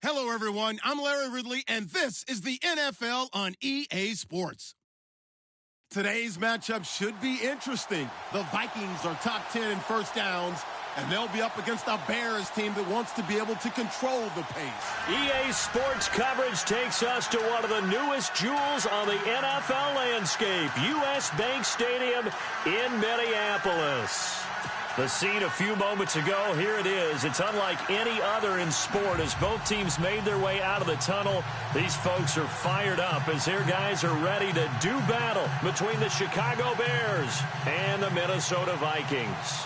Hello, everyone. I'm Larry Ridley, and this is the NFL on EA Sports. Today's matchup should be interesting. The Vikings are top 10 in first downs, and they'll be up against a Bears team that wants to be able to control the pace. EA Sports coverage takes us to one of the newest jewels on the NFL landscape, US Bank Stadium in Minneapolis. The scene a few moments ago, here it is. It's unlike any other in sport as both teams made their way out of the tunnel. These folks are fired up as their guys are ready to do battle between the Chicago Bears and the Minnesota Vikings.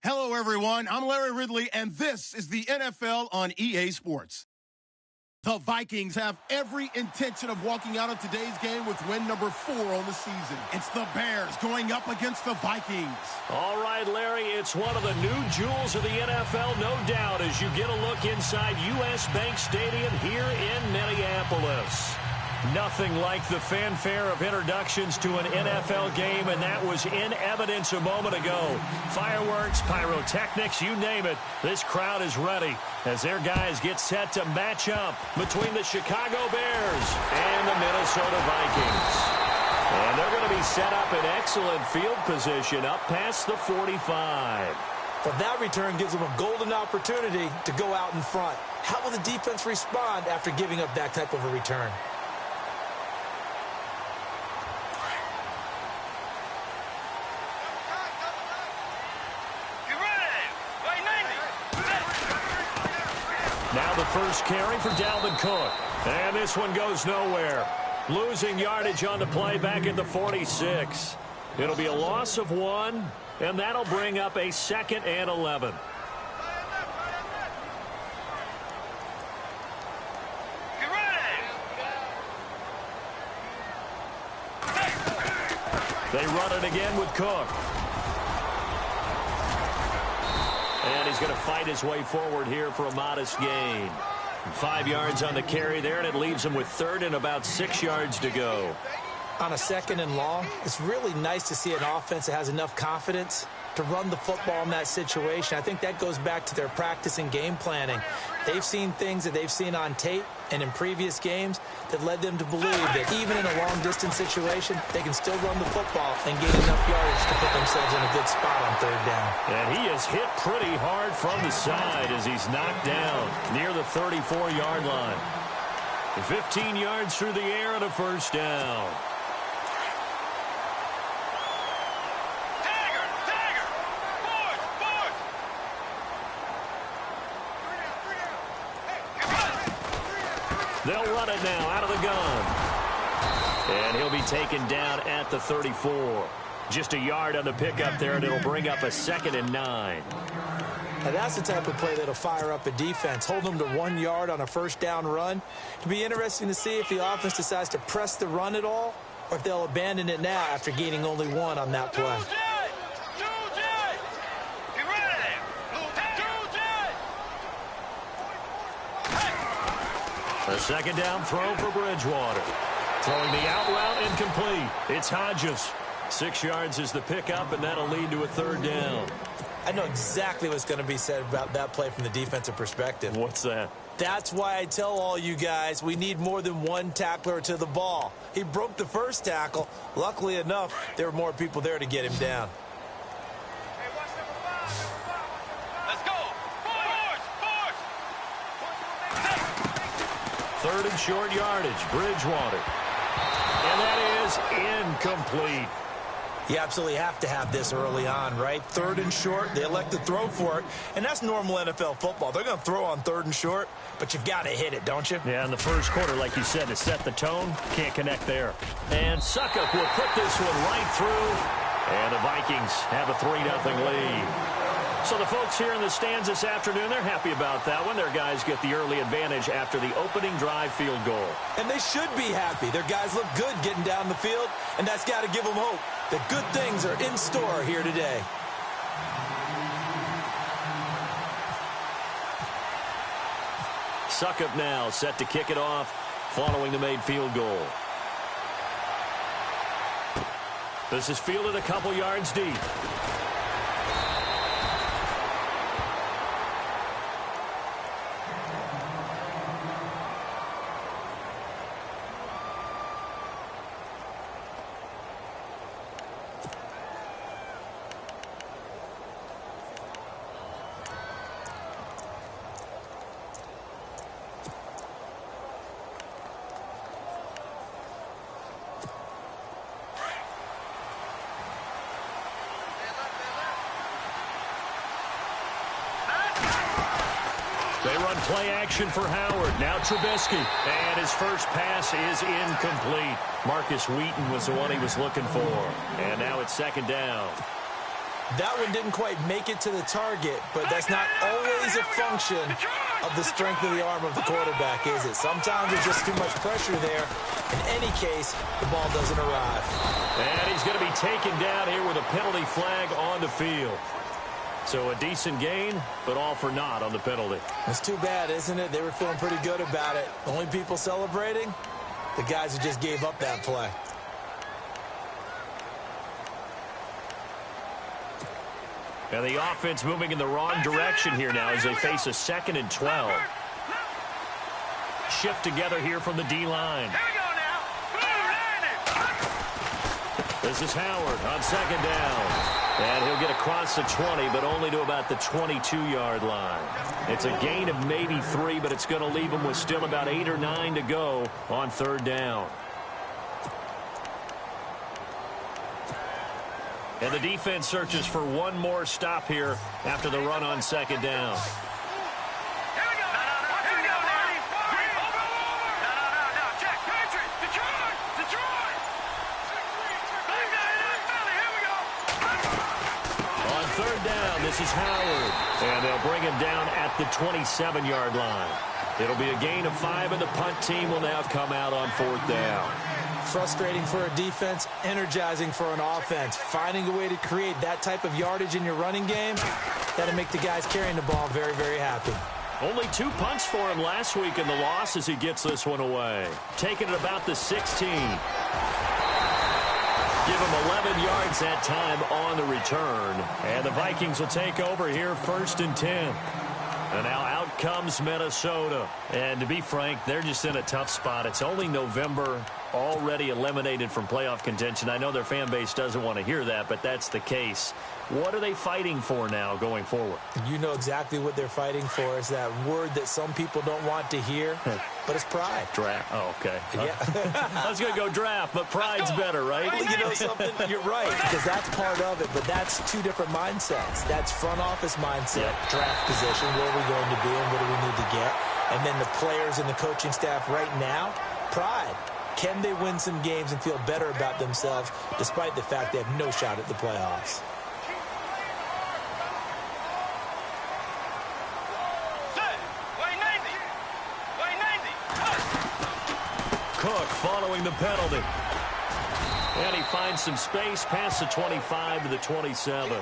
Hello, everyone. I'm Larry Ridley, and this is the NFL on EA Sports. The Vikings have every intention of walking out of today's game with win number 4 on the season. It's the Bears going up against the Vikings. All right, Larry, it's one of the new jewels of the NFL, no doubt, as you get a look inside US Bank Stadium here in Minneapolis. Nothing like the fanfare of introductions to an NFL game, and that was in evidence a moment ago. Fireworks, pyrotechnics, you name it. This crowd is ready as their guys get set to match up between the Chicago Bears and the Minnesota Vikings. And they're going to be set up in excellent field position up past the 45. But that return gives them a golden opportunity to go out in front. How will the defense respond after giving up that type of a return? Now the first carry for Dalvin Cook. And this one goes nowhere. Losing yardage on the play back at the 46. It'll be a loss of 1, and that'll bring up a 2nd and 11. They run it again with Cook. And he's going to fight his way forward here for a modest gain. 5 yards on the carry there, and it leaves him with third and about 6 yards to go. On a second and long, it's really nice to see an offense that has enough confidence to run the football in that situation. I think that goes back to their practice and game planning. They've seen things that they've seen on tape and in previous games that led them to believe that even in a long-distance situation, they can still run the football and gain enough yardage to put themselves in a good spot on third down. And he is hit pretty hard from the side as he's knocked down near the 34-yard line. 15 yards through the air and a first down. They'll run it now out of the gun. And he'll be taken down at the 34. Just a yard on the pickup there, and it'll bring up a 2nd and 9. Now that's the type of play that'll fire up a defense. Hold them to 1 yard on a first down run. It'll be interesting to see if the offense decides to press the run at all or if they'll abandon it now after gaining only 1 on that play. A second down throw for Bridgewater. Throwing the out route incomplete. It's Hodges. 6 yards is the pickup, and that'll lead to a third down. I know exactly what's going to be said about that play from the defensive perspective. What's that? That's why I tell all you guys we need more than one tackler to the ball. He broke the first tackle. Luckily enough, there were more people there to get him down. Third and short yardage, Bridgewater. And that is incomplete. You absolutely have to have this early on, right? Third and short, they elect to throw for it, and that's normal NFL football. They're going to throw on third and short, but you've got to hit it, don't you? Yeah, in the first quarter, like you said, to set the tone, can't connect there. And Suckup will put this one right through, and the Vikings have a 3-0 lead. So the folks here in the stands this afternoon, they're happy about that one. Their guys get the early advantage after the opening drive field goal. And they should be happy. Their guys look good getting down the field, and that's got to give them hope that good things are in store here today. Suckup now set to kick it off following the made field goal. This is fielded a couple yards deep. They run play action for Howard. Now Trubisky. And his first pass is incomplete. Marcus Wheaton was the one he was looking for. And now it's second down. That one didn't quite make it to the target, but that's not always a function of the strength of the arm of the quarterback, is it? Sometimes there's just too much pressure there. In any case, the ball doesn't arrive. And he's going to be taken down here with a penalty flag on the field. So a decent gain, but all for naught on the penalty. It's too bad, isn't it? They were feeling pretty good about it. Only people celebrating, the guys who just gave up that play. And the offense moving in the wrong direction here now as they face a 2nd and 12. Shift together here from the D-line. This is Howard on second down. And he'll get across the 20, but only to about the 22-yard line. It's a gain of maybe 3, but it's going to leave him with still about 8 or 9 to go on third down. And the defense searches for one more stop here after the run on second down. This is Howard, and they'll bring him down at the 27-yard line. It'll be a gain of 5, and the punt team will now come out on fourth down. Frustrating for a defense, energizing for an offense. Finding a way to create that type of yardage in your running game, that'll make the guys carrying the ball very, very happy. Only 2 punts for him last week in the loss as he gets this one away. Taking it about the 16. Give him 11 yards that time on the return. And the Vikings will take over here 1st and 10. And now out comes Minnesota. And to be frank, they're just in a tough spot. It's only November, already eliminated from playoff contention. I know their fan base doesn't want to hear that, but that's the case. What are they fighting for now going forward? You know exactly what they're fighting for. Is that word that some people don't want to hear, but it's pride. Draft. Oh, okay. Yeah. I was going to go draft, but pride's better, right? Well, you know something? You're right, because that's part of it, but that's 2 different mindsets. That's front office mindset, draft position, where are we going to be and what do we need to get? And then the players and the coaching staff right now, pride. Can they win some games and feel better about themselves despite the fact they have no shot at the playoffs? Cook following the penalty. And he finds some space past the 25 to the 27.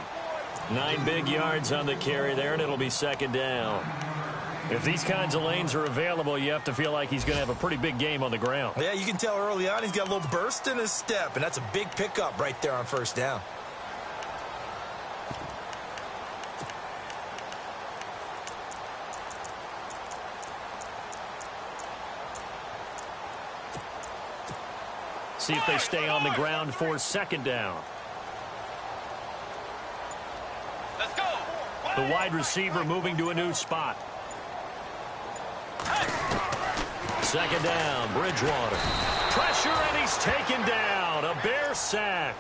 9 big yards on the carry there, and it'll be 2nd down. If these kinds of lanes are available, you have to feel like he's going to have a pretty big game on the ground. Yeah, you can tell early on he's got a little burst in his step, and that's a big pickup right there on 1st down. See if they stay on the ground for 2nd down. Let's go. The wide receiver moving to a new spot. 2nd down, Bridgewater. Pressure, and he's taken down. A Bear sack.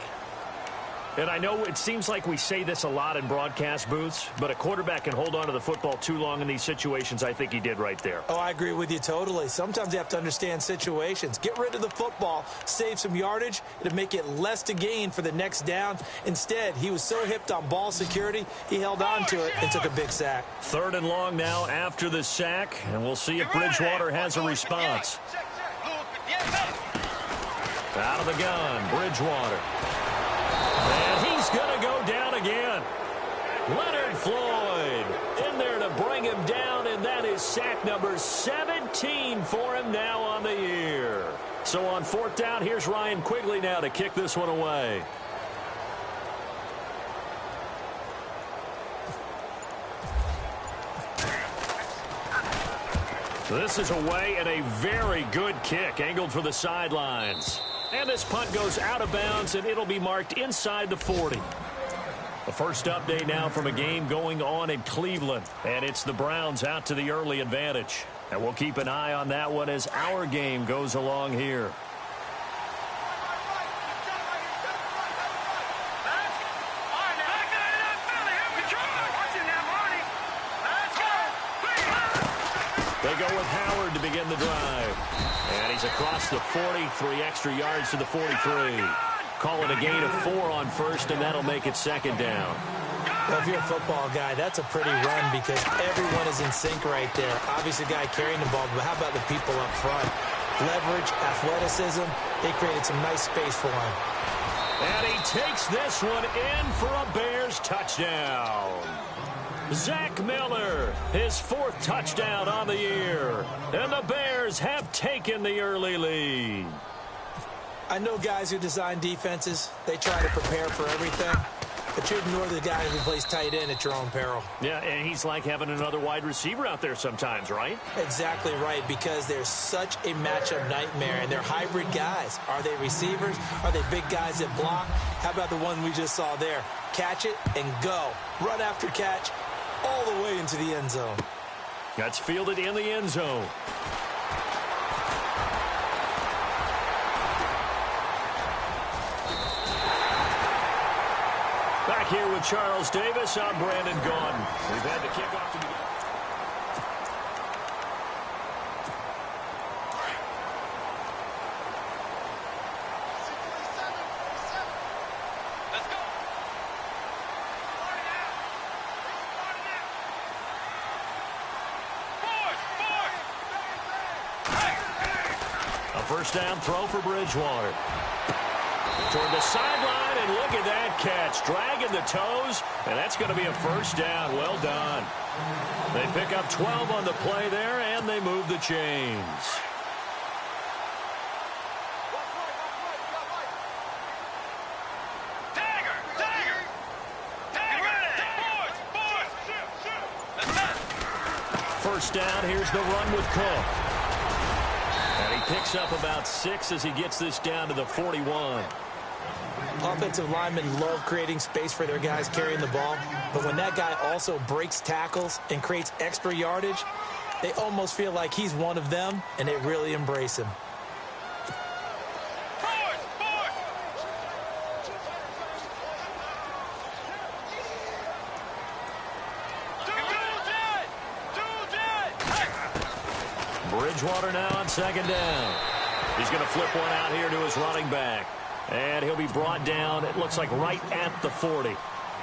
And I know it seems like we say this a lot in broadcast booths, but a quarterback can hold on to the football too long in these situations. I think he did right there. Oh, I agree with you totally. Sometimes you have to understand situations. Get rid of the football, save some yardage, to make it less to gain for the next down. Instead, he was so hipped on ball security, he held on to it and took a big sack. 3rd and long now after the sack, and we'll see if Bridgewater has a response. Out of the gun, Bridgewater. And he's going to go down again. Leonard Floyd in there to bring him down, and that is sack number 17 for him now on the year. So on 4th down, here's Ryan Quigley now to kick this one away. This is away and a very good kick, angled for the sidelines. And this punt goes out of bounds, and it'll be marked inside the 40. The first update now from a game going on in Cleveland. And it's the Browns out to the early advantage. And we'll keep an eye on that one as our game goes along here. They go with Howard to begin the drive. And he's across the 40, 3 extra yards to the 43. Call it a gain of 4 on 1st, and that'll make it 2nd down. Well, if you're a football guy, that's a pretty run because everyone is in sync right there. Obviously, the guy carrying the ball, but how about the people up front? Leverage, athleticism, they created some nice space for him. And he takes this one in for a Bears touchdown. Zach Miller, his 4th touchdown on the year. And the Bears have taken the early lead. I know guys who design defenses, they try to prepare for everything. But you ignore the guy who plays tight end at your own peril. Yeah, and he's like having another wide receiver out there sometimes, right? Exactly right, because they're such a matchup nightmare, and they're hybrid guys. Are they receivers? Are they big guys that block? How about the one we just saw there? Catch it and go. Run after catch all the way into the end zone. That's fielded in the end zone. Back here with Charles Davis, I'm Brandon Gaudin. We've had the kickoff to begin. A first down throw for Bridgewater. Toward the sideline, and look at that catch. Dragging the toes, and that's going to be a first down. Well done. They pick up 12 on the play there, and they move the chains. First down, here's the run with Cook. And he picks up about 6 as he gets this down to the 41. Offensive linemen love creating space for their guys carrying the ball, but when that guy also breaks tackles and creates extra yardage, they almost feel like he's one of them, and they really embrace him. Bridgewater now on second down. He's going to flip one out here to his running back. And he'll be brought down, it looks like, right at the 40.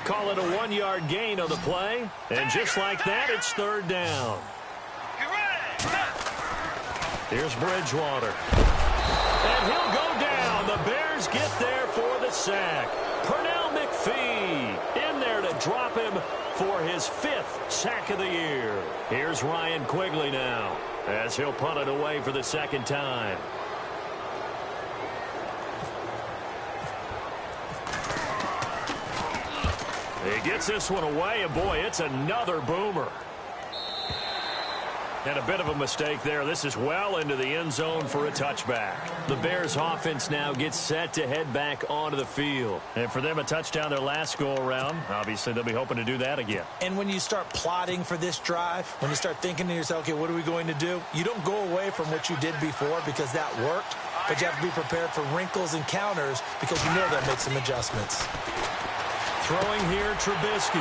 Call it a 1-yard gain on the play. And just like that, it's third down. Here's Bridgewater. And he'll go down. The Bears get there for the sack. JPARNEVIK22's in there to drop him for his 5th sack of the year. Here's Ryan Quigley now, as he'll punt it away for the second time. He gets this one away, and boy, it's another boomer. And a bit of a mistake there. This is well into the end zone for a touchback. The Bears offense now gets set to head back onto the field. And for them, a touchdown their last go-around. Obviously, they'll be hoping to do that again. And when you start plotting for this drive, when you start thinking to yourself, okay, what are we going to do? You don't go away from what you did before because that worked, but you have to be prepared for wrinkles and counters because you know they'll make some adjustments. Throwing here, Trubisky.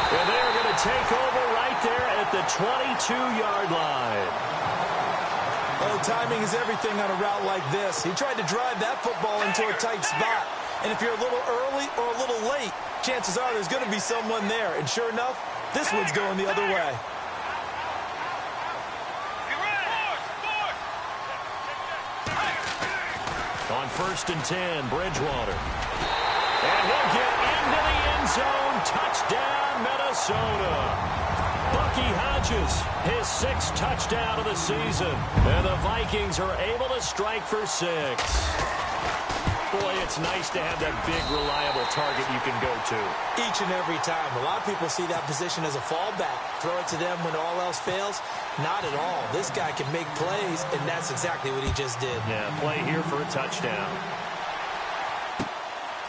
And they're going to take over right there at the 22-yard line. Oh, timing is everything on a route like this. He tried to drive that football into a tight spot. And if you're a little early or a little late, chances are there's going to be someone there. And sure enough, this one's going the other way. On 1st and 10, Bridgewater. And he'll get into the end zone. Touchdown, Minnesota. Bucky Hodges, his 6th touchdown of the season. And the Vikings are able to strike for 6. Boy, it's nice to have that big, reliable target you can go to. Each and every time. A lot of people see that position as a fallback. Throw it to them when all else fails. Not at all. This guy can make plays, and that's exactly what he just did. Yeah, play here for a touchdown.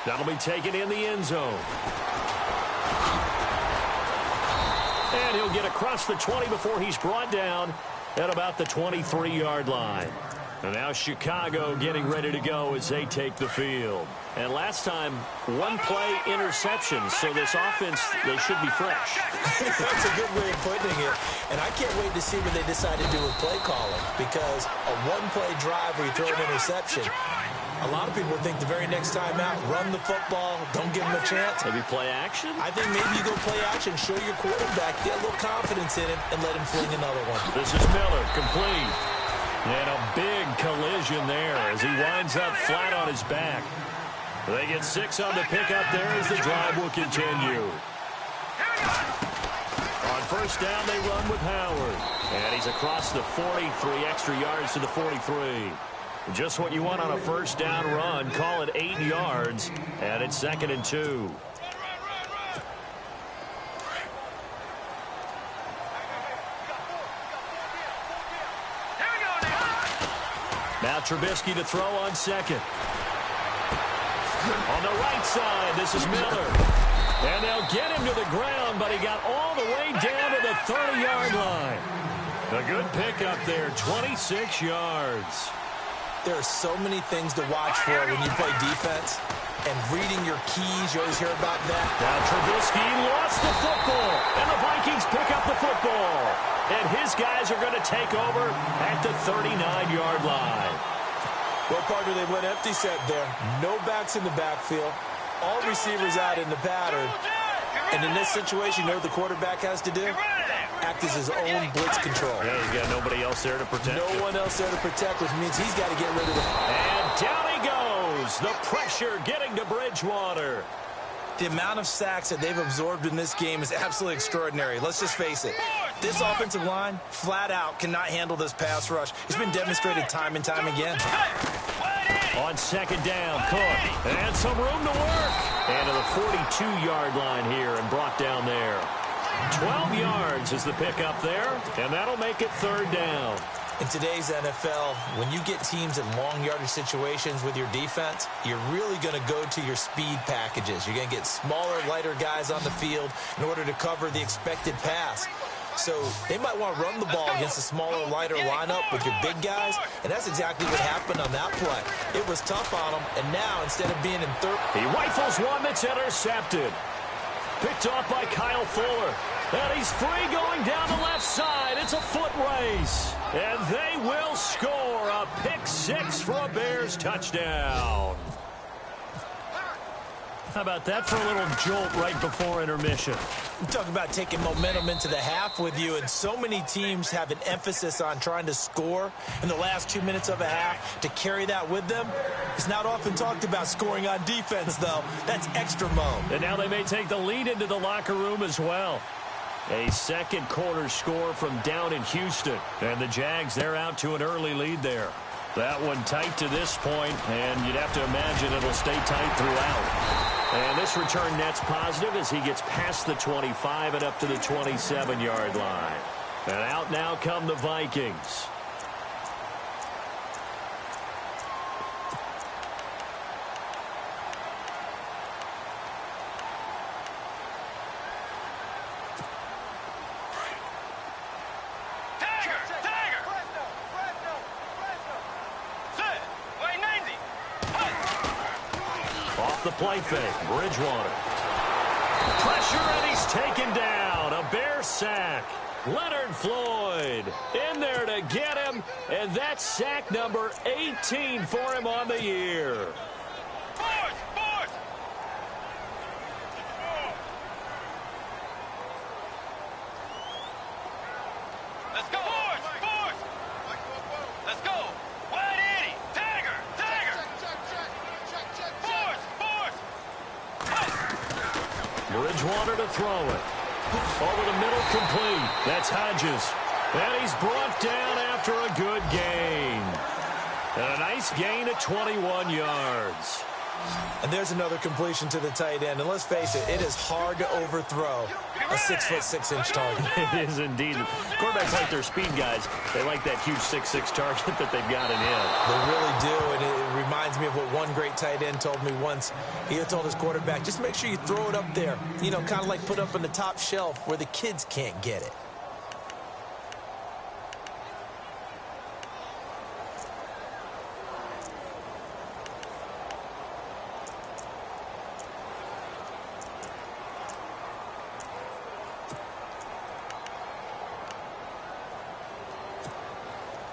That'll be taken in the end zone. And he'll get across the 20 before he's brought down at about the 23-yard line. And now Chicago getting ready to go as they take the field. And last time, 1-play interception, so this offense, they should be fresh. That's a good way of putting it. And I can't wait to see what they decide to do with play calling, because a 1-play drive where you throw an interception, a lot of people think the very next time out, run the football, don't give him a chance. Maybe play action? I think maybe you go play action, show your quarterback, get a little confidence in him, and let him fling another one. This is Miller, complete. And a big collision there as he winds up flat on his back. They get 6 on the pickup there as the drive will continue. On first down, they run with Howard. And he's across the 40, 3 extra yards to the 43. Just what you want on a first down run. Call it 8 yards, and it's 2nd and 2. Now Trubisky to throw on second. On the right side, this is Miller. And they'll get him to the ground, but he got all the way down to the 30-yard line. A good pickup there, 26 yards. There are so many things to watch for when you play defense. And reading your keys, you always hear about that. Now Trubisky lost the football, and the Vikings pick up the football. And his guys are going to take over at the 39-yard line. Well, partner, they went empty set there. No backs in the backfield. All receivers out in the pattern. And in this situation, you know what the quarterback has to do? act as his own blitz control. Yeah, he's got nobody else there to protect him. No one else there to protect, which means he's got to get rid of it. And down he goes. The pressure getting to Bridgewater. The amount of sacks that they've absorbed in this game is absolutely extraordinary. Let's just face it. This offensive line, flat out, cannot handle this pass rush. It's been demonstrated time and time again. On second down, Cook. And some room to work. And to the 42-yard line here and brought down there. 12 yards is the pickup there, and that'll make it third down. In today's NFL, when you get teams in long yardage situations with your defense, you're really going to go to your speed packages. You're going to get smaller, lighter guys on the field in order to cover the expected pass. So they might want to run the ball against a smaller, lighter lineup with your big guys, and that's exactly what happened on that play. It was tough on them, and now instead of being in third... He rifles one that's intercepted. Picked off by Kyle Fuller. And he's free going down the left side. It's a foot race. And they will score a pick six for a Bears touchdown. How about that for a little jolt right before intermission? I'm talking about taking momentum into the half with you, and so many teams have an emphasis on trying to score in the last 2 minutes of a half to carry that with them. It's not often talked about scoring on defense, though. That's extra mode. And now they may take the lead into the locker room as well. A second quarter score from down in Houston. And the Jags, they're out to an early lead there. That one tight to this point, and you'd have to imagine it'll stay tight throughout. And this return net's positive as he gets past the 25 and up to the 27-yard line. And out now come the Vikings. The play fake, Bridgewater. Pressure, and he's taken down. A Bear sack. Leonard Floyd in there to get him, and that's sack number 18 for him on the year. Let's go. Let's go. Wide 80. Tiger. Bridgewater to throw it. Over the middle, complete. That's Hodges. And he's brought down after a good gain. And a nice gain of 21 yards. And there's another completion to the tight end. And let's face it, it is hard to overthrow a 6'6" target. It is indeed. Quarterbacks like their speed guys. They like that huge 6'6" target that they've got in him. They really do, and it reminds me of what one great tight end told me once. He had told his quarterback, just make sure you throw it up there. You know, kind of like put up on the top shelf where the kids can't get it.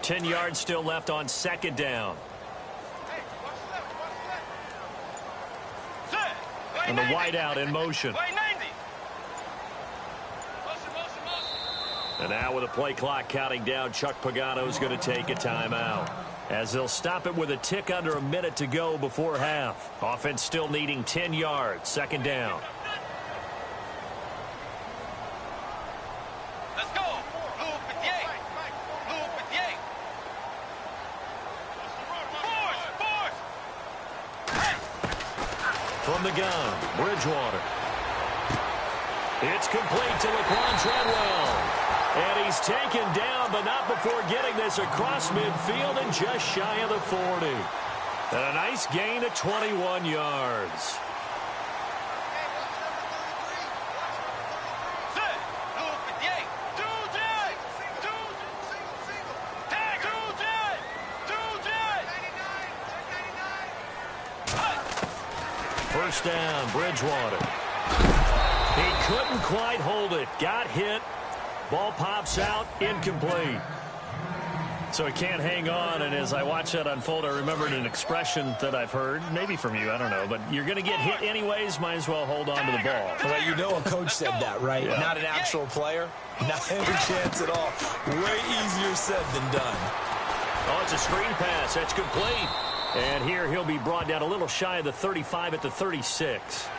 Ten yards still left on second down. And the wideout in motion. And now with the play clock counting down, Chuck Pagano's going to take a timeout, as they'll stop it with a tick under a minute to go before half. Offense still needing 10 yards. Second down. From the gun, Bridgewater. It's complete to Laquan Treadwell. And he's taken down, but not before getting this across midfield and just shy of the 40. And a nice gain of 21 yards. First down, Bridgewater. He couldn't quite hold it. Got hit. Ball pops out, incomplete. So he can't hang on, and as I watch that unfold, I remembered an expression that I've heard, maybe from you, I don't know, but you're going to get hit anyways, might as well hold on to the ball. Well, you know a coach said that, right? Yeah. Not an actual player. Not any chance at all. Way easier said than done. Oh, it's a screen pass. That's complete. And here he'll be brought down a little shy of the 35 at the 36.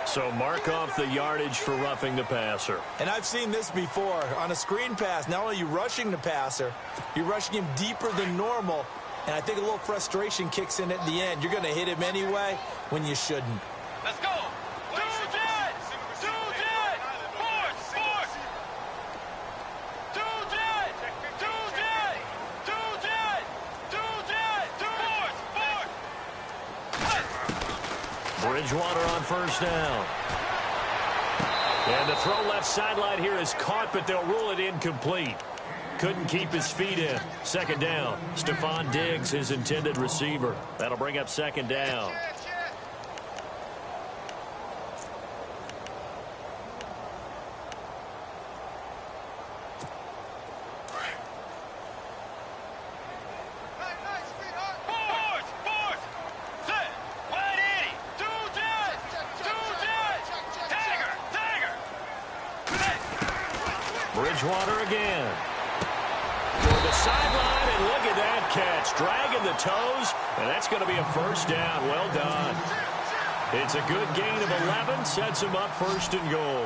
So mark off the yardage for roughing the passer. And I've seen this before. On a screen pass, not only are you rushing the passer, you're rushing him deeper than normal. And I think a little frustration kicks in at the end. You're going to hit him anyway when you shouldn't. Let's go. Bridgewater on first down. And the throw left sideline here is caught, but they'll rule it incomplete. Couldn't keep his feet in. Second down. Stephon Diggs, his intended receiver. That'll bring up second down. Bridgewater again. For the sideline, and look at that catch. Dragging the toes, and that's going to be a first down. Well done. It's a good gain of 11. Sets him up first and goal.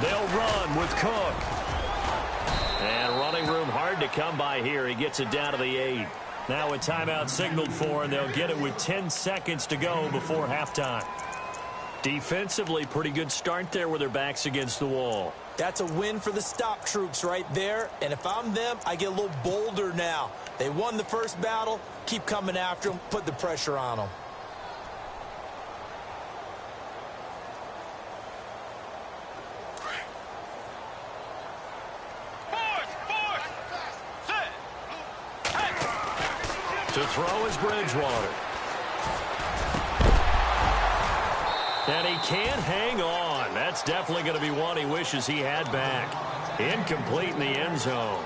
They'll run with Cook. And running room hard to come by here. He gets it down to the 8. Now a timeout signaled for, and they'll get it with 10 seconds to go before halftime. Defensively, pretty good start there with their backs against the wall. That's a win for the stop troops right there. And if I'm them, I get a little bolder now. They won the first battle. Keep coming after them. Put the pressure on them. To throw is Bridgewater. And he can't hang on. That's definitely going to be one he wishes he had back. Incomplete in the end zone.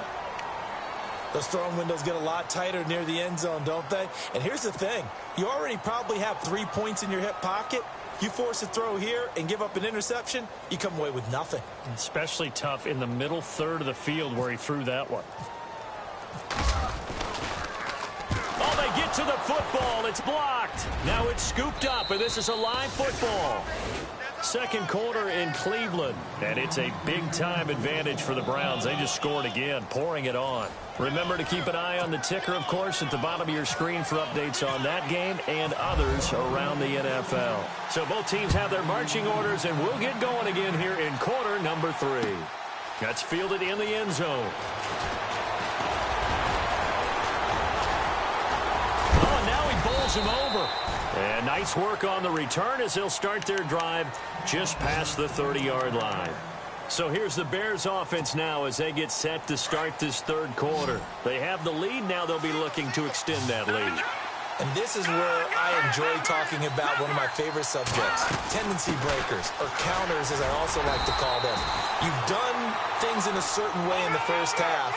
Those throwing windows get a lot tighter near the end zone, don't they? And here's the thing. You already probably have 3 points in your hip pocket. You force a throw here and give up an interception, you come away with nothing. Especially tough in the middle third of the field where he threw that one. Oh, they get to the football. It's blocked. Now it's scooped up, and this is a live football. Second quarter in Cleveland, and it's a big-time advantage for the Browns. They just scored again, pouring it on. Remember to keep an eye on the ticker, of course, at the bottom of your screen for updates on that game and others around the NFL. So both teams have their marching orders, and we'll get going again here in quarter number 3. That's fielded in the end zone. Him over. And nice work on the return as they'll start their drive just past the 30-yard line. So here's the Bears offense now as they get set to start this third quarter. They have the lead. Now they'll be looking to extend that lead. And this is where I enjoy talking about one of my favorite subjects, tendency breakers, or counters as I also like to call them. You've done things in a certain way in the first half,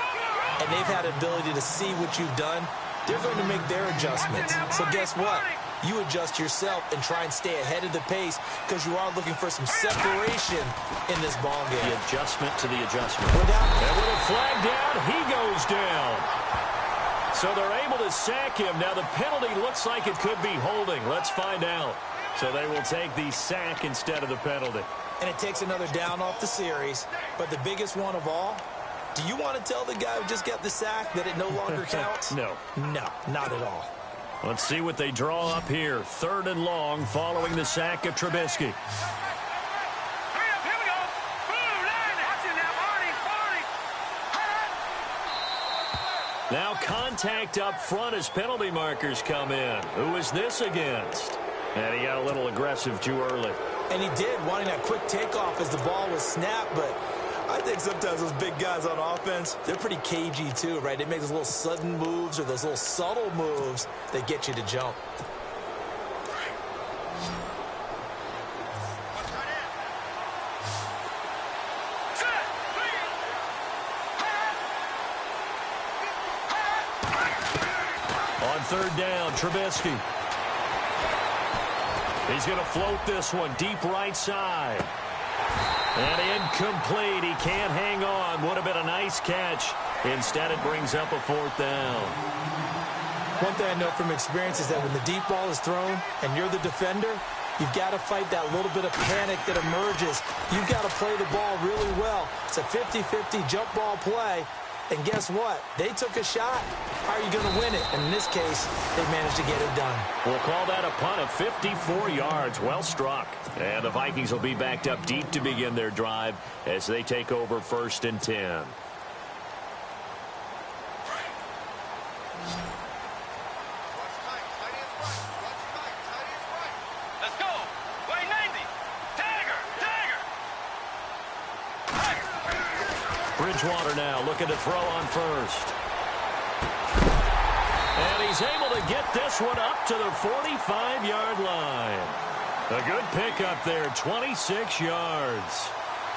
and they've had the ability to see what you've done. They're going to make their adjustments. So guess what? You adjust yourself and try and stay ahead of the pace because you are looking for some separation in this ball game. The adjustment to the adjustment. Without and with a flag down, he goes down. So they're able to sack him. Now the penalty looks like it could be holding. Let's find out. So they will take the sack instead of the penalty. And it takes another down off the series. But the biggest one of all, do you want to tell the guy who just got the sack that it no longer counts? No. No, not at all. Let's see what they draw up here. Third and long following the sack of Trubisky. Hurry up, here we go. Blue line, watch it now, Barney. Now contact up front as penalty markers come in. Who is this against? And he got a little aggressive too early. And he did, wanting that quick takeoff as the ball was snapped, but I think sometimes those big guys on offense, they're pretty cagey too, right? They make those little sudden moves or those little subtle moves that get you to jump. third down. Trubisky. He's going to float this one deep right side. And incomplete. He can't hang on. Would have been a nice catch. Instead, it brings up a fourth down. One thing I know from experience is that when the deep ball is thrown and you're the defender, you've got to fight that little bit of panic that emerges. You've got to play the ball really well. It's a 50-50 jump ball play. And guess what? They took a shot. How are you going to win it? And in this case, they managed to get it done. We'll call that a punt of 54 yards. Well struck. And the Vikings will be backed up deep to begin their drive as they take over 1st and 10. Let's go. Way 90. Dagger. Bridgewater now looking to throw on first. And he's able to get this one up to the 45-yard line. A good pickup there, 26 yards.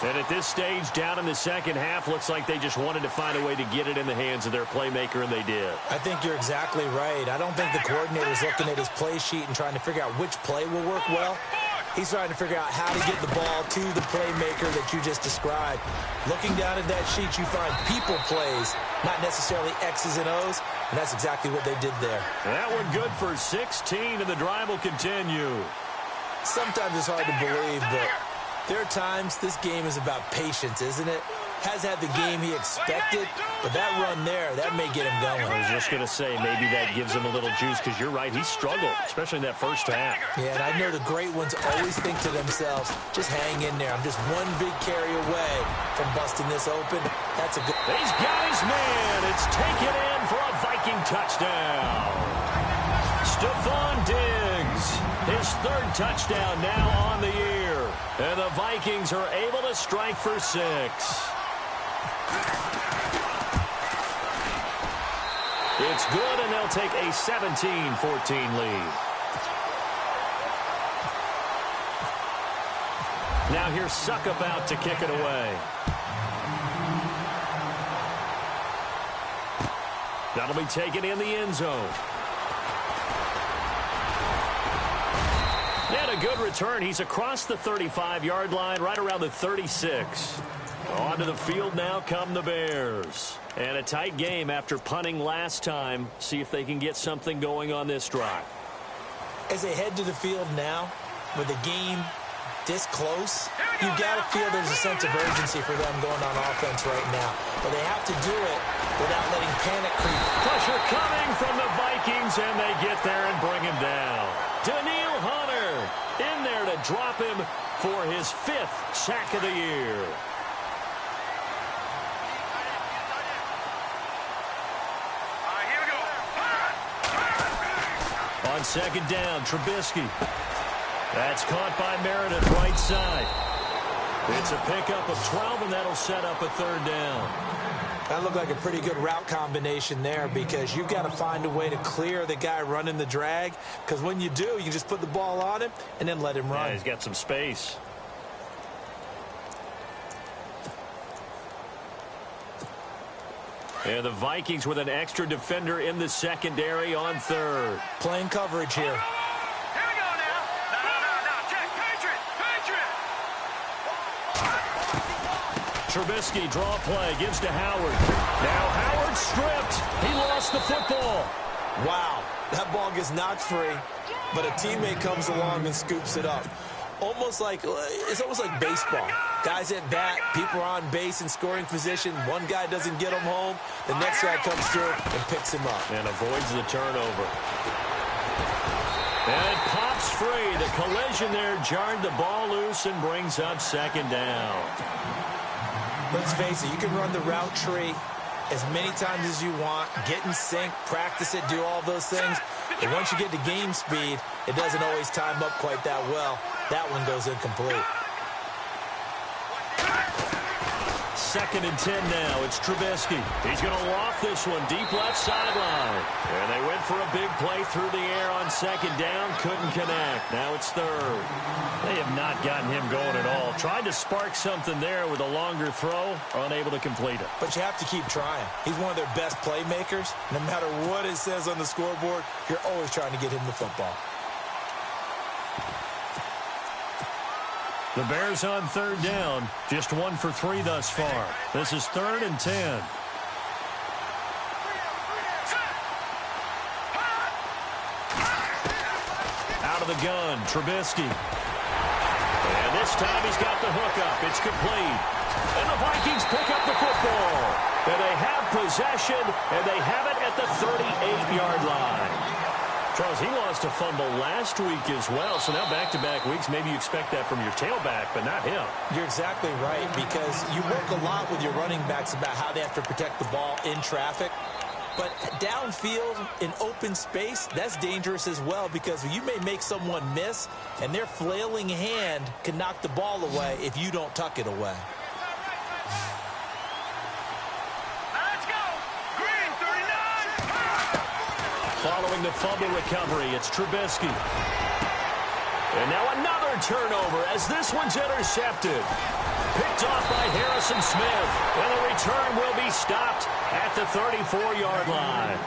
And at this stage, down in the second half, looks like they just wanted to find a way to get it in the hands of their playmaker, and they did. I think you're exactly right. I don't think the coordinator's looking at his play sheet and trying to figure out which play will work well. He's trying to figure out how to get the ball to the playmaker that you just described. Looking down at that sheet, you find people plays, not necessarily X's and O's, and that's exactly what they did there. That one good for 16, and the drive will continue. Sometimes it's hard to believe, but there are times this game is about patience, isn't it? Has had the game he expected, but that run there, that may get him going. I was just going to say, maybe that gives him a little juice, because you're right, he struggled, especially in that first half. Yeah, and I know the great ones always think to themselves, just hang in there. I'm just one big carry away from busting this open. That's a good... He's got his man. It's taken in for a Viking touchdown. Stephon Diggs, his 3rd touchdown now on the year. And the Vikings are able to strike for 6. It's good, and they'll take a 17-14 lead. Now here's Suckup out to kick it away. That'll be taken in the end zone. And a good return. He's across the 35-yard line, right around the 36. Onto the field now come the Bears. And a tight game after punting last time. See if they can get something going on this drive. As they head to the field now, with the game this close, you've got to feel there's a sense of urgency for them going on offense right now. But they have to do it without letting panic creep. Pressure coming from the Vikings, and they get there and bring him down. Daniil Hunter in there to drop him for his 5th sack of the year. On 2nd down, Trubisky. That's caught by Meredith, right side. It's a pickup of 12, and that'll set up a 3rd down. That looked like a pretty good route combination there, because you've got to find a way to clear the guy running the drag, because when you do, you can just put the ball on him and then let him run. Yeah, he's got some space. And the Vikings with an extra defender in the secondary on 3rd. Playing coverage here. Here we go now. No. Check. Patriot. Trubisky, draw play, gives to Howard. Now Howard stripped. He lost the football. Wow, that ball gets knocked free, but a teammate comes along and scoops it up. It's almost like baseball. Guys at bat, people are on base in scoring position. One guy doesn't get him home. The next guy comes through and picks him up. And avoids the turnover. And it pops free. The collision there jarred the ball loose and brings up 2nd down. Let's face it, you can run the route tree as many times as you want, get in sync, practice it, do all those things. But once you get to game speed, it doesn't always time up quite that well. That one goes incomplete. 2nd and 10 now. It's Trubisky. He's going to loft this one deep left sideline. And they went for a big play through the air on 2nd down. Couldn't connect. Now it's 3rd. They have not gotten him going at all. Tried to spark something there with a longer throw. Unable to complete it. But you have to keep trying. He's one of their best playmakers. No matter what it says on the scoreboard, you're always trying to get him the football. The Bears on 3rd down. Just 1 for 3 thus far. This is 3rd and 10. Out of the gun, Trubisky. And this time he's got the hook up. It's complete. And the Vikings pick up the football. And they have possession, and they have it at the 38-yard line. Charles, he lost a fumble last week as well, so now back-to-back weeks, maybe you expect that from your tailback, but not him. You're exactly right, because you work a lot with your running backs about how they have to protect the ball in traffic. But downfield, in open space, that's dangerous as well, because you may make someone miss, and their flailing hand can knock the ball away if you don't tuck it away. Following the fumble recovery, it's Trubisky. And now another turnover as this one's intercepted. Picked off by Harrison Smith. And the return will be stopped at the 34-yard line.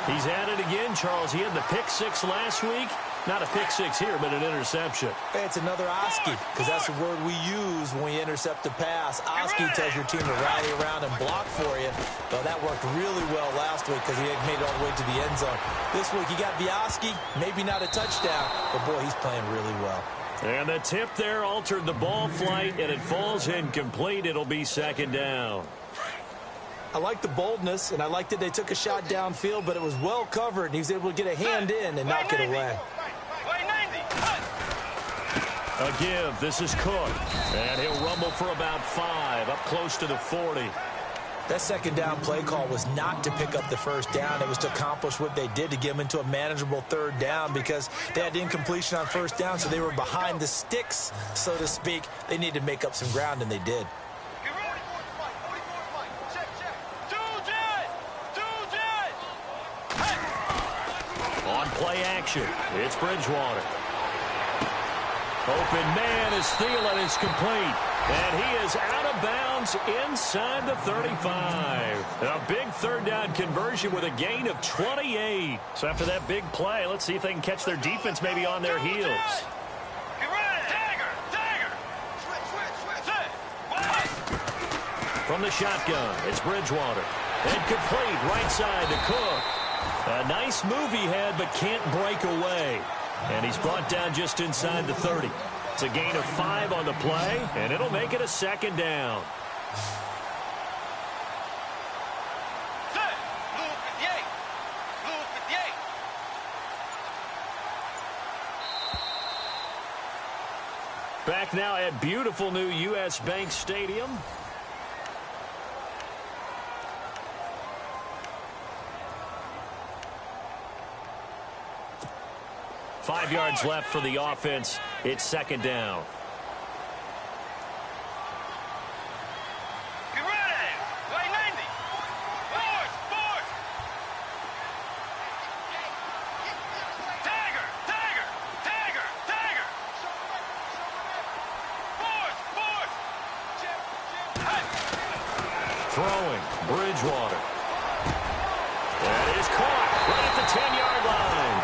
He's at it again, Charles. He had the pick 6 last week. Not a pick 6 here, but an interception. It's another Oski, because that's the word we use when we intercept a pass. Oski tells your team to rally around and block for you. Well, that worked really well last week because he made it all the way to the end zone. This week he got the Oski, maybe not a touchdown, but boy, he's playing really well. And the tip there altered the ball flight, and it falls incomplete. It'll be 2nd down. I like the boldness, and I like that they took a shot downfield, but it was well covered, and he was able to get a hand in and knock it away. A give. This is Cook. And he'll rumble for about 5, up close to the 40. That 2nd down play call was not to pick up the 1st down. It was to accomplish what they did, to get them into a manageable 3rd down, because they had incompletion on 1st down, so they were behind the sticks, so to speak. They needed to make up some ground, and they did. On play action, it's Bridgewater. Open man is Thielen is complete. And he is out of bounds inside the 35. A big 3rd down conversion with a gain of 28. So after that big play, let's see if they can catch their defense maybe on their heels. From the shotgun, it's Bridgewater. And complete right side to Cook. A nice move he had, but can't break away. And he's brought down just inside the 30. It's a gain of 5 on the play, and it'll make it a 2nd down. Back now at beautiful new U.S. Bank Stadium. Five yards left for the offense. It's 2nd down. Throwing, Bridgewater. That is caught right at the 10-yard line.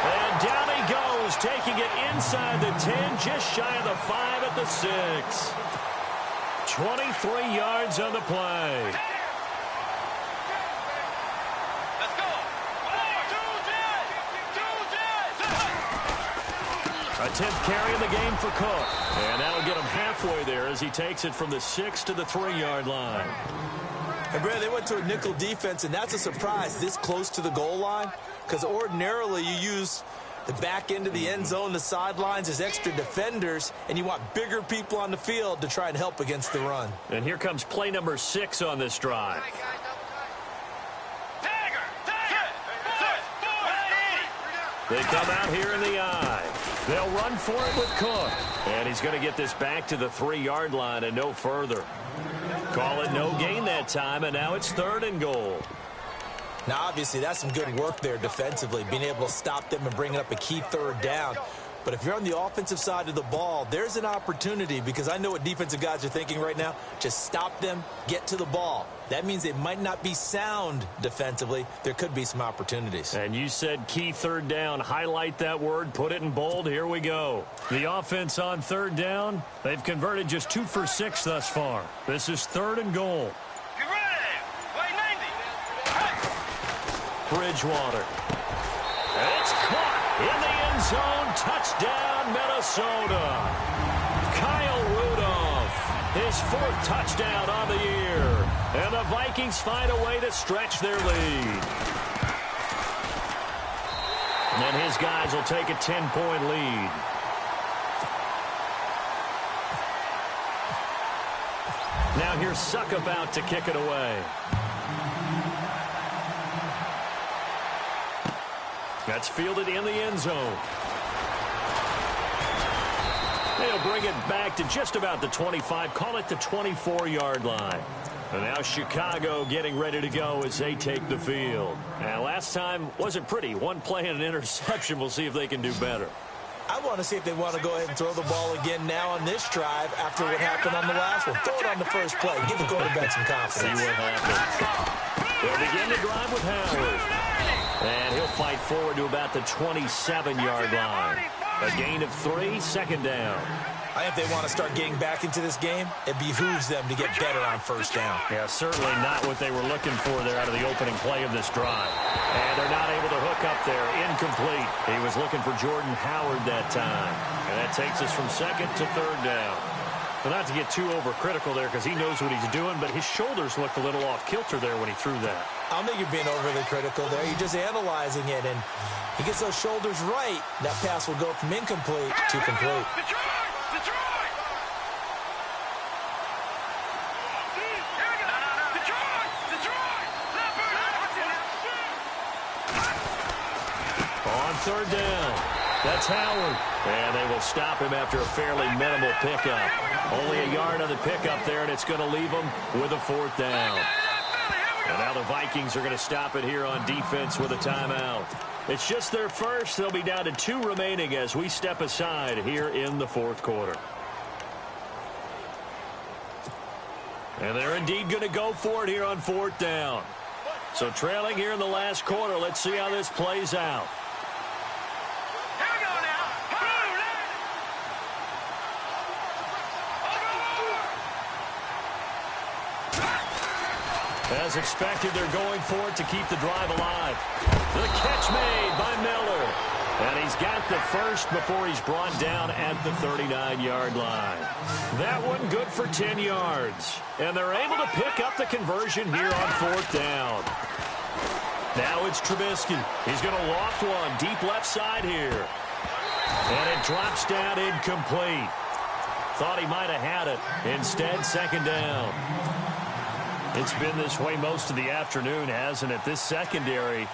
And down he goes, taking it inside the 10, just shy of the 5 at the 6. 23 yards on the play. Let's go. 10th carry in the game for Cook. And that'll get him halfway there as he takes it from the 6 to the 3-yard line. And, Brad, they went to a nickel defense, and that's a surprise this close to the goal line, because ordinarily you use the back end of the end zone, the sidelines as extra defenders, and you want bigger people on the field to try and help against the run. And here comes play number 6 on this drive. They come out here in the eye. They'll run for it with Cook. And he's going to get this back to the 3-yard line and no further. Call it no gain that time, and now it's 3rd and goal. Now, obviously, that's some good work there defensively, being able to stop them and bringing up a key 3rd down. But if you're on the offensive side of the ball, there's an opportunity, because I know what defensive guys are thinking right now. Just stop them, get to the ball. That means they might not be sound defensively. There could be some opportunities. And you said key 3rd down. Highlight that word, put it in bold. Here we go. The offense on 3rd down, they've converted just 2 for 6 thus far. This is 3rd and goal. Get ready. Way 90. Bridgewater. It's caught in the end zone. Touchdown, Minnesota. Kyle Rudolph, his 4th touchdown on the year. And the Vikings find a way to stretch their lead. And his guys will take a 10-point lead. Now here's Suckup out to kick it away. That's fielded in the end zone. They'll bring it back to just about the 25, call it the 24-yard line. And now Chicago getting ready to go as they take the field. And last time wasn't pretty. One play and an interception. We'll see if they can do better. I want to see if they want to go ahead and throw the ball again now on this drive after what happened on the last one. Throw it on the first play. Give the quarterback some confidence. See what happens. They'll begin the drive with Howard. And he'll fight forward to about the 27-yard line. A gain of 3, 2nd down. I think if they want to start getting back into this game, it behooves them to get better on 1st down. Yeah, certainly not what they were looking for there out of the opening play of this drive. And they're not able to hook up there. Incomplete. He was looking for Jordan Howard that time. And that takes us from 2nd to 3rd down. Well, not to get too overcritical there because he knows what he's doing, but his shoulders looked a little off kilter there when he threw that. I don't think you're being overly critical there. You're just analyzing it, and he gets those shoulders right. That pass will go from incomplete to complete. Detroit! Here we go. Detroit! On 3rd down, that's Howard. And they will stop him after a fairly minimal pickup. Only a yard on the pickup there, and it's going to leave him with a 4th down. And now the Vikings are going to stop it here on defense with a timeout. It's just their first. They'll be down to 2 remaining as we step aside here in the 4th quarter. And they're indeed going to go for it here on 4th down. So trailing here in the last quarter, let's see how this plays out. Here we go now. As expected, they're going for it to keep the drive alive. The catch made by Miller. And he's got the first before he's brought down at the 39-yard line. That one good for 10 yards. And they're able to pick up the conversion here on 4th down. Now it's Trubisky. He's going to loft one deep left side here. And it drops down incomplete. Thought he might have had it. Instead, 2nd down. It's been this way most of the afternoon, hasn't it? This secondary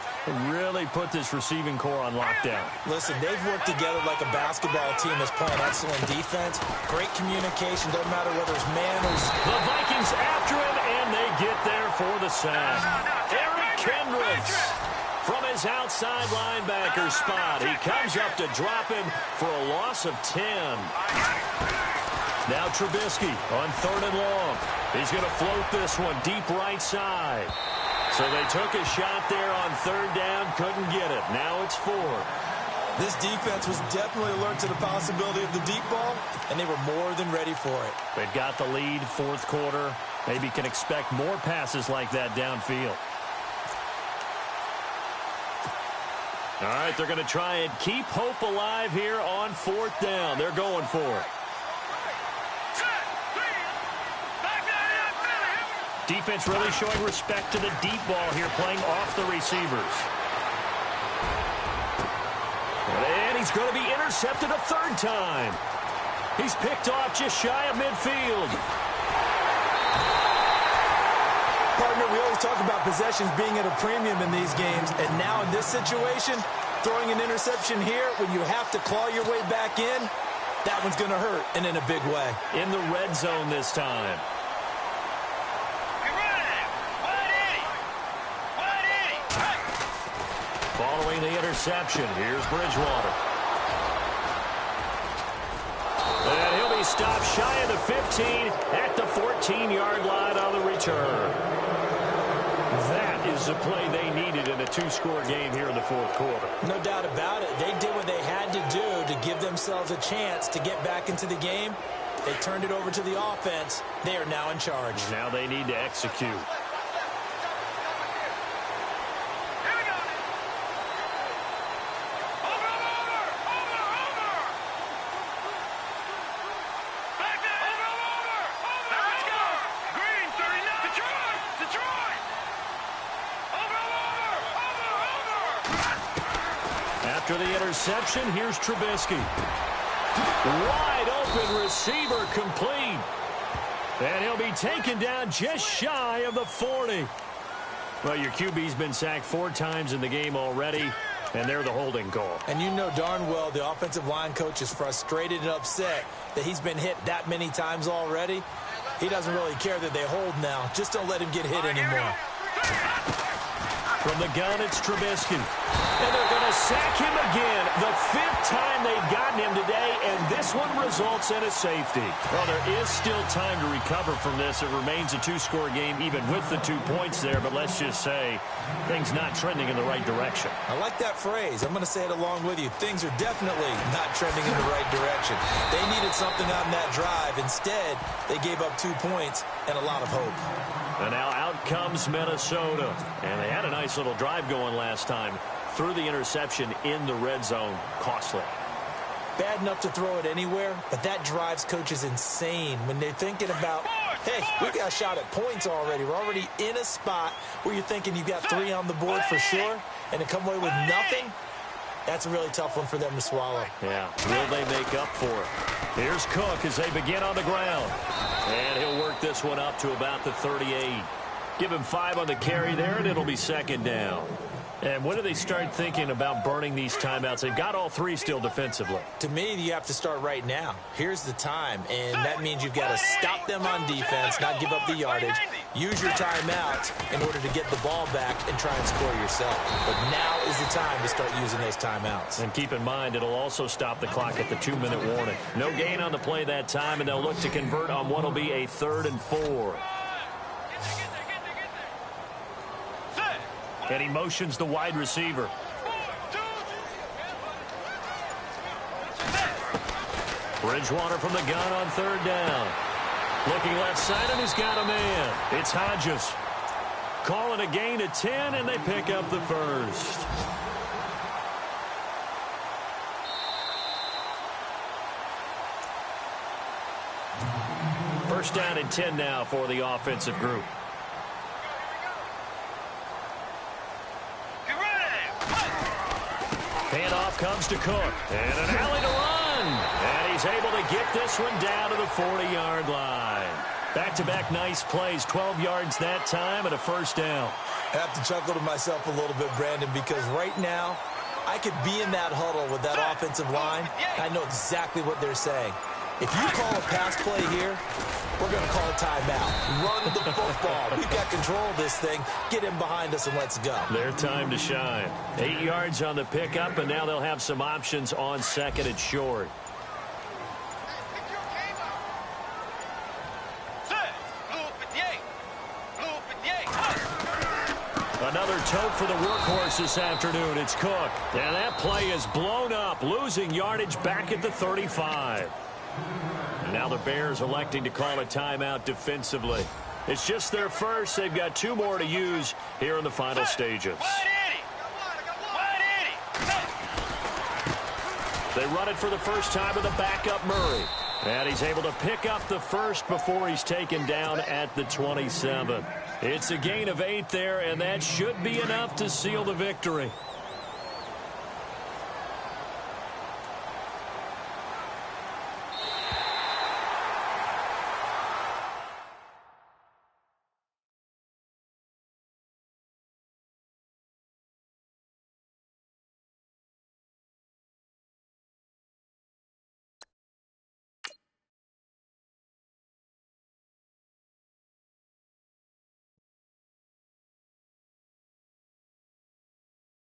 really put this receiving core on lockdown. Listen, they've worked together like a basketball team that's playing excellent defense. Great communication. Doesn't matter whether it's man or... The Vikings after him, and they get there for the sack. Eric Kendricks from his outside linebacker spot. He comes up to drop him for a loss of 10. Now Trubisky on 3rd and long. He's going to float this one deep right side. So they took a shot there on 3rd down, couldn't get it. Now it's 4th. This defense was definitely alert to the possibility of the deep ball, and they were more than ready for it. They've got the lead, 4th quarter. Maybe can expect more passes like that downfield. All right, they're going to try and keep hope alive here on 4th down. They're going for it. Defense really showing respect to the deep ball here, playing off the receivers. And he's going to be intercepted a 3rd time. He's picked off just shy of midfield. Partner, we always talk about possessions being at a premium in these games, and now in this situation, throwing an interception here when you have to claw your way back in, that one's going to hurt, and in a big way. In the red zone this time. getting the interception. Here's Bridgewater. And he'll be stopped shy of the 15 at the 14-yard line on the return. That is the play they needed in a two-score game here in the fourth quarter. No doubt about it. They did what they had to do to give themselves a chance to get back into the game. They turned it over to the offense. They are now in charge. Now they need to execute. After the interception, here's Trubisky. Wide open receiver complete. And he'll be taken down just shy of the 40. Well, your QB's been sacked 4 times in the game already, and they're the holding call. And you know darn well the offensive line coach is frustrated and upset that he's been hit that many times already. He doesn't really care that they hold now. Just don't let him get hit anymore. From the gun, it's Trubisky. And they're going to sack him again. The 5th time they've gotten him today, and this one results in a safety. Well, there is still time to recover from this. It remains a two-score game, even with the 2 points there. But let's just say things not trending in the right direction. I like that phrase. I'm going to say it along with you. Things are definitely not trending in the right direction. They needed something on that drive. Instead, they gave up 2 points and a lot of hope. And now out comes Minnesota. And they had a nice little drive going last time. Threw the interception in the red zone. Costly. Bad enough to throw it anywhere, but that drives coaches insane when they're thinking about, hey, we got a shot at points already. We're already in a spot where you're thinking you've got 3 on the board for sure, and to come away with nothing, that's a really tough one for them to swallow. Yeah, will they make up for it? Here's Cook as they begin on the ground. And he'll work this one up to about the 38. Give him 5 on the carry there, and it'll be second down. And when do they start thinking about burning these timeouts? They've got all 3 still defensively. To me, you have to start right now. Here's the time, and that means you've got to stop them on defense, not give up the yardage, use your timeouts in order to get the ball back and try and score yourself. But now is the time to start using those timeouts. And keep in mind, it'll also stop the clock at the 2-minute warning. No gain on the play that time, and they'll look to convert on what will be a 3rd and 4. And he motions the wide receiver. Bridgewater from the gun on 3rd down. Looking left side, and he's got a man. It's Hodges. Calling a gain of 10, and they pick up the first. First down and 10 now for the offensive group. Handoff comes to Cook. And an alley to run. And he's able to get this one down to the 40-yard line. Back-to-back nice plays. 12 yards that time and a first down. I have to chuckle to myself a little bit, Brandon, because right now I could be in that huddle with that offensive line. I know exactly what they're saying. If you call a pass play here, we're going to call a timeout. Run the football. We've got control of this thing. Get him behind us and let's go. Their time to shine. 8 yards on the pickup, and now they'll have some options on 2nd and short. Another tote for the workhorse this afternoon. It's Cook. And that play is blown up, losing yardage back at the 35. And now the Bears electing to call a timeout defensively. It's just their first. They've got 2 more to use here in the final stages. They run it for the first time with a backup Murray. And he's able to pick up the first before he's taken down at the 27. It's a gain of 8 there, and that should be enough to seal the victory.